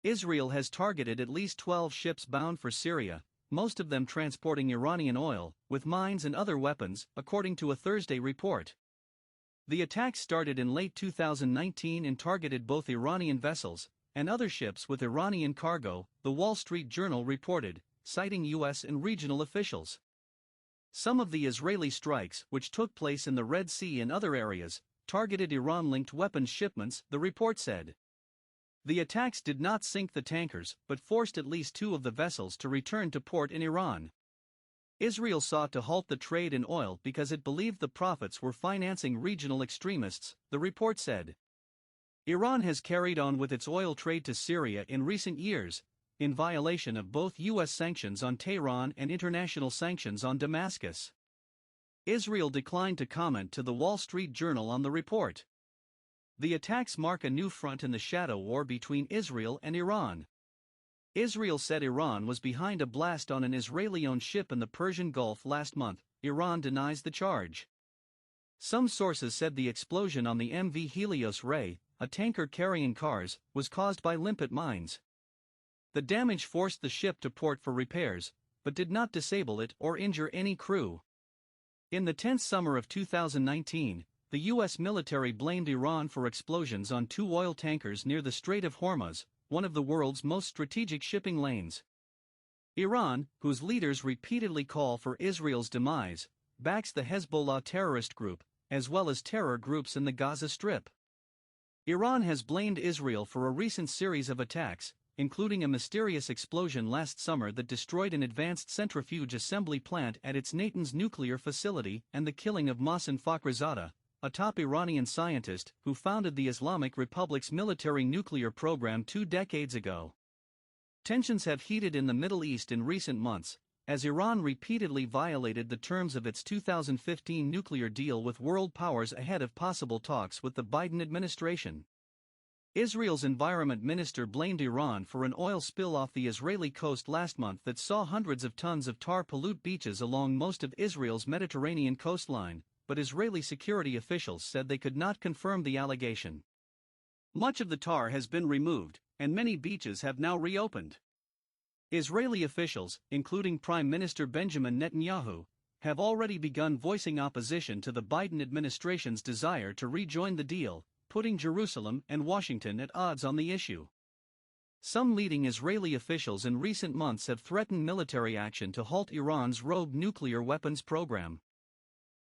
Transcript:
Israel has targeted at least 12 ships bound for Syria, most of them transporting Iranian oil, with mines and other weapons, according to a Thursday report. The attacks started in late 2019 and targeted both Iranian vessels and other ships with Iranian cargo, the Wall Street Journal reported, citing U.S. and regional officials. Some of the Israeli strikes, which took place in the Red Sea and other areas, targeted Iran-linked weapons shipments, the report said. The attacks did not sink the tankers but forced at least 2 of the vessels to return to port in Iran. Israel sought to halt the trade in oil because it believed the profits were financing regional extremists, the report said. Iran has carried on with its oil trade to Syria in recent years, in violation of both U.S. sanctions on Tehran and international sanctions on Damascus. Israel declined to comment to the Wall Street Journal on the report. The attacks mark a new front in the shadow war between Israel and Iran. Israel said Iran was behind a blast on an Israeli-owned ship in the Persian Gulf last month. Iran denies the charge. Some sources said the explosion on the MV Helios Ray, a tanker carrying cars, was caused by limpet mines. The damage forced the ship to port for repairs, but did not disable it or injure any crew. In the tense summer of 2019, the U.S. military blamed Iran for explosions on 2 oil tankers near the Strait of Hormuz, one of the world's most strategic shipping lanes. Iran, whose leaders repeatedly call for Israel's demise, backs the Hezbollah terrorist group, as well as terror groups in the Gaza Strip. Iran has blamed Israel for a recent series of attacks, including a mysterious explosion last summer that destroyed an advanced centrifuge assembly plant at its Natanz nuclear facility and the killing of Mohsen Fakhrizadeh, a top Iranian scientist who founded the Islamic Republic's military nuclear program 2 decades ago. Tensions have heated in the Middle East in recent months, as Iran repeatedly violated the terms of its 2015 nuclear deal with world powers ahead of possible talks with the Biden administration. Israel's environment minister blamed Iran for an oil spill off the Israeli coast last month that saw hundreds of tons of tar pollute beaches along most of Israel's Mediterranean coastline, but Israeli security officials said they could not confirm the allegation. Much of the tar has been removed, and many beaches have now reopened. Israeli officials, including Prime Minister Benjamin Netanyahu, have already begun voicing opposition to the Biden administration's desire to rejoin the deal, putting Jerusalem and Washington at odds on the issue. Some leading Israeli officials in recent months have threatened military action to halt Iran's rogue nuclear weapons program.